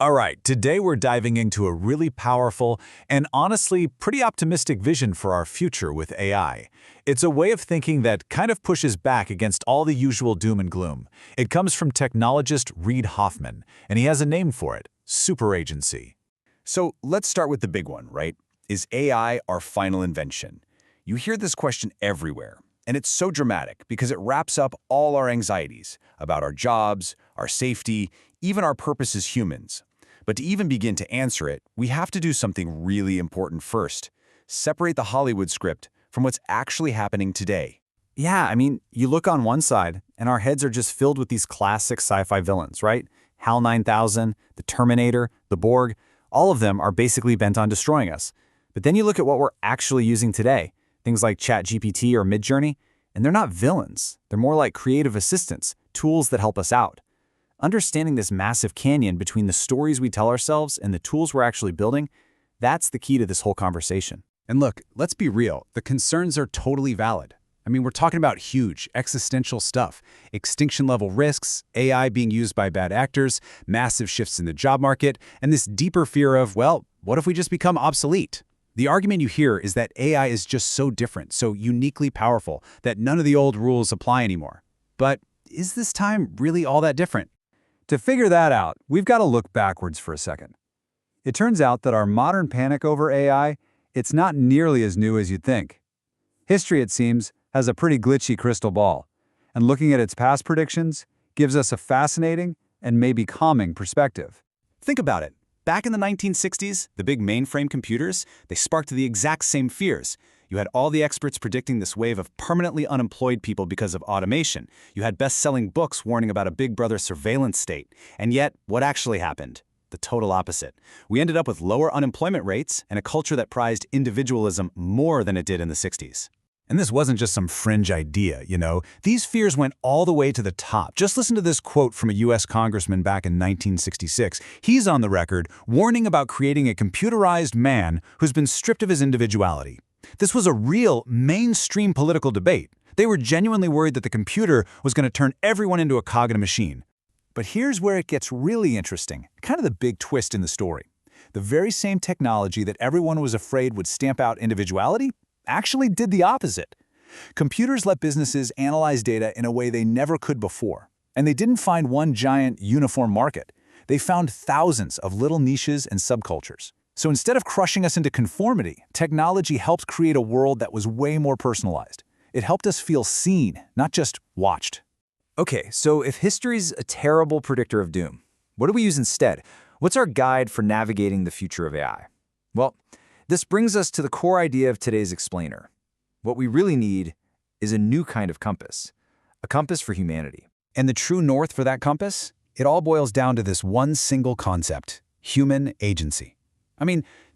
All right, today we're diving into a really powerful and honestly pretty optimistic vision for our future with AI. It's a way of thinking that kind of pushes back against all the usual doom and gloom. It comes from technologist Reid Hoffman, and he has a name for it: SUPERAGENCY. So let's start with the big one, right? Is AI our final invention? You hear this question everywhere, and it's so dramatic because it wraps up all our anxieties about our jobs, our safety, even our purpose as humans. But to even begin to answer it, we have to do something really important first: separate the Hollywood script from what's actually happening today. Yeah, you look on one side, and our heads are just filled with these classic sci-fi villains, right? HAL 9000, the Terminator, the Borg, all of them are basically bent on destroying us. But then you look at what we're actually using today, things like ChatGPT or Midjourney, and they're not villains. They're more like creative assistants, tools that help us out. Understanding this massive canyon between the stories we tell ourselves and the tools we're actually building, that's the key to this whole conversation. And look, let's be real, the concerns are totally valid. We're talking about huge, existential stuff: extinction-level risks, AI being used by bad actors, massive shifts in the job market, and this deeper fear of, well, what if we just become obsolete? The argument you hear is that AI is just so different, so uniquely powerful, that none of the old rules apply anymore. But is this time really all that different? To figure that out, we've got to look backwards for a second. It turns out that our modern panic over AI, it's not nearly as new as you'd think. History, it seems, has a pretty glitchy crystal ball, and looking at its past predictions gives us a fascinating and maybe calming perspective. Think about it. Back in the 1960s, the big mainframe computers, they sparked the exact same fears. You had all the experts predicting this wave of permanently unemployed people because of automation. You had best-selling books warning about a Big Brother surveillance state. And yet, what actually happened? The total opposite. We ended up with lower unemployment rates and a culture that prized individualism more than it did in the 60s. And this wasn't just some fringe idea, you know. These fears went all the way to the top. Just listen to this quote from a U.S. congressman back in 1966. He's on the record warning about creating a computerized man who's been stripped of his individuality. This was a real mainstream political debate. They were genuinely worried that the computer was going to turn everyone into a cog in a machine. But here's where it gets really interesting, kind of the big twist in the story. The very same technology that everyone was afraid would stamp out individuality actually did the opposite. Computers let businesses analyze data in a way they never could before. And they didn't find one giant, uniform market. They found thousands of little niches and subcultures. So instead of crushing us into conformity, technology helped create a world that was way more personalized. It helped us feel seen, not just watched. Okay, so if history's a terrible predictor of doom, what do we use instead? What's our guide for navigating the future of AI? Well, this brings us to the core idea of today's explainer. What we really need is a new kind of compass, a compass for humanity. And the true north for that compass? It all boils down to this one single concept: human agency.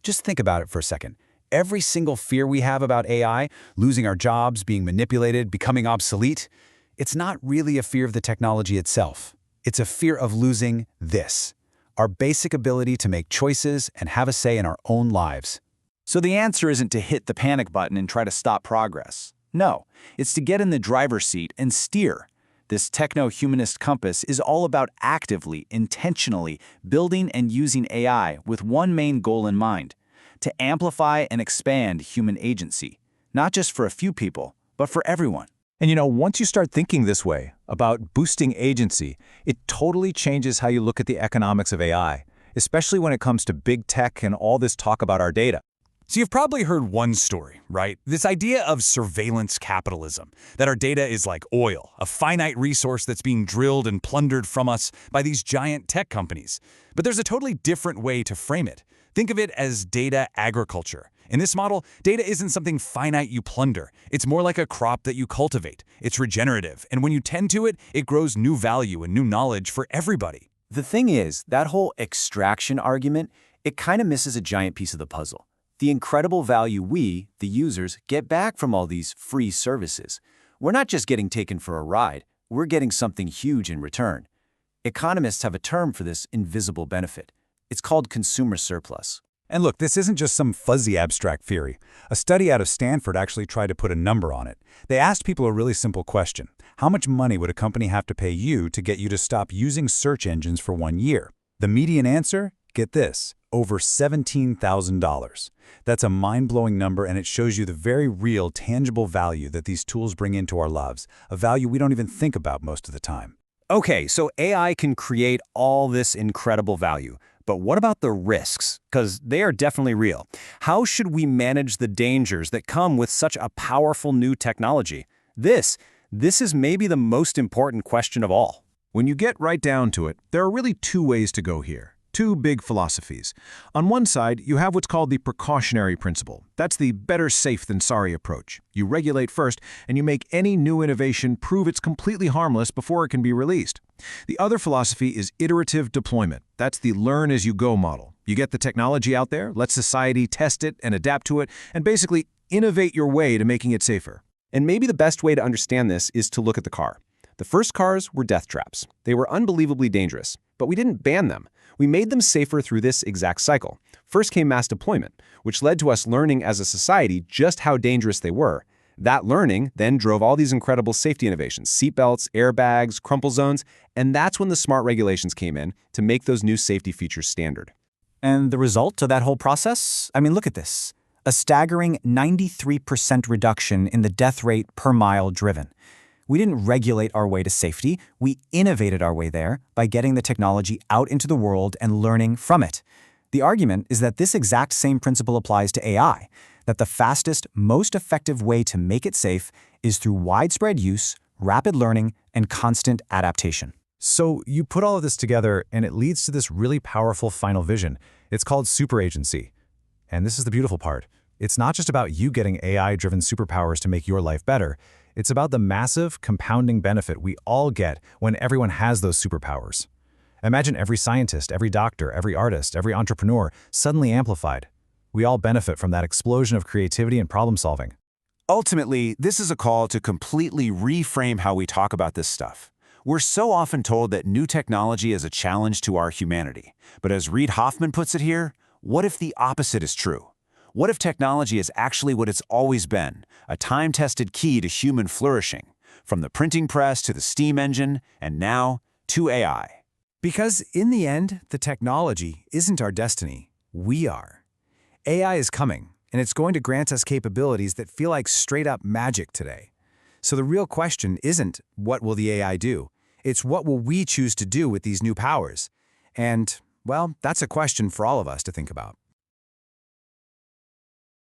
Just think about it for a second. Every single fear we have about AI, losing our jobs, being manipulated, becoming obsolete, it's not really a fear of the technology itself. It's a fear of losing this: our basic ability to make choices and have a say in our own lives. So the answer isn't to hit the panic button and try to stop progress. No, it's to get in the driver's seat and steer. This techno-humanist compass is all about actively, intentionally building and using AI with one main goal in mind: to amplify and expand human agency, not just for a few people, but for everyone. And once you start thinking this way, about boosting agency, it totally changes how you look at the economics of AI, especially when it comes to big tech and all this talk about our data. So you've probably heard one story, right? This idea of surveillance capitalism, that our data is like oil, a finite resource that's being drilled and plundered from us by these giant tech companies. But there's a totally different way to frame it. Think of it as data agriculture. In this model, data isn't something finite you plunder. It's more like a crop that you cultivate. It's regenerative, and when you tend to it, it grows new value and new knowledge for everybody. The thing is, that whole extraction argument, it kind of misses a giant piece of the puzzle: the incredible value we, the users, get back from all these free services. We're not just getting taken for a ride, we're getting something huge in return. Economists have a term for this invisible benefit. It's called consumer surplus. And look, this isn't just some fuzzy abstract theory. A study out of Stanford actually tried to put a number on it. They asked people a really simple question: how much money would a company have to pay you to get you to stop using search engines for 1 year? The median answer? Get this, over $17,000. That's a mind-blowing number, and it shows you the very real, tangible value that these tools bring into our lives, a value we don't even think about most of the time. Okay, so AI can create all this incredible value. But what about the risks? Because they are definitely real. How should we manage the dangers that come with such a powerful new technology? This is maybe the most important question of all. When you get right down to it, there are really two ways to go here. Two big philosophies. On one side, you have what's called the precautionary principle. That's the better safe than sorry approach. You regulate first, and you make any new innovation prove it's completely harmless before it can be released. The other philosophy is iterative deployment. That's the learn-as-you-go model. You get the technology out there, let society test it and adapt to it, and basically innovate your way to making it safer. And maybe the best way to understand this is to look at the car. The first cars were death traps. They were unbelievably dangerous, but we didn't ban them. We made them safer through this exact cycle. First came mass deployment, which led to us learning as a society just how dangerous they were. That learning then drove all these incredible safety innovations, seatbelts, airbags, crumple zones, and that's when the smart regulations came in to make those new safety features standard. And the result of that whole process? I mean, look at this. A staggering 93% reduction in the death rate per mile driven. We didn't regulate our way to safety, we innovated our way there by getting the technology out into the world and learning from it. The argument is that this exact same principle applies to AI, that the fastest, most effective way to make it safe is through widespread use, rapid learning, and constant adaptation. So you put all of this together, and it leads to this really powerful final vision. It's called SUPERAGENCY. And this is the beautiful part. It's not just about you getting AI-driven superpowers to make your life better. It's about the massive, compounding benefit we all get when everyone has those superpowers. Imagine every scientist, every doctor, every artist, every entrepreneur suddenly amplified. We all benefit from that explosion of creativity and problem-solving. Ultimately, this is a call to completely reframe how we talk about this stuff. We're so often told that new technology is a challenge to our humanity. But as Reid Hoffman puts it here, what if the opposite is true? What if technology is actually what it's always been, a time-tested key to human flourishing, from the printing press to the steam engine, and now to AI? Because in the end, the technology isn't our destiny. We are. AI is coming, and it's going to grant us capabilities that feel like straight-up magic today. So the real question isn't, what will the AI do? It's what will we choose to do with these new powers? And, well, that's a question for all of us to think about.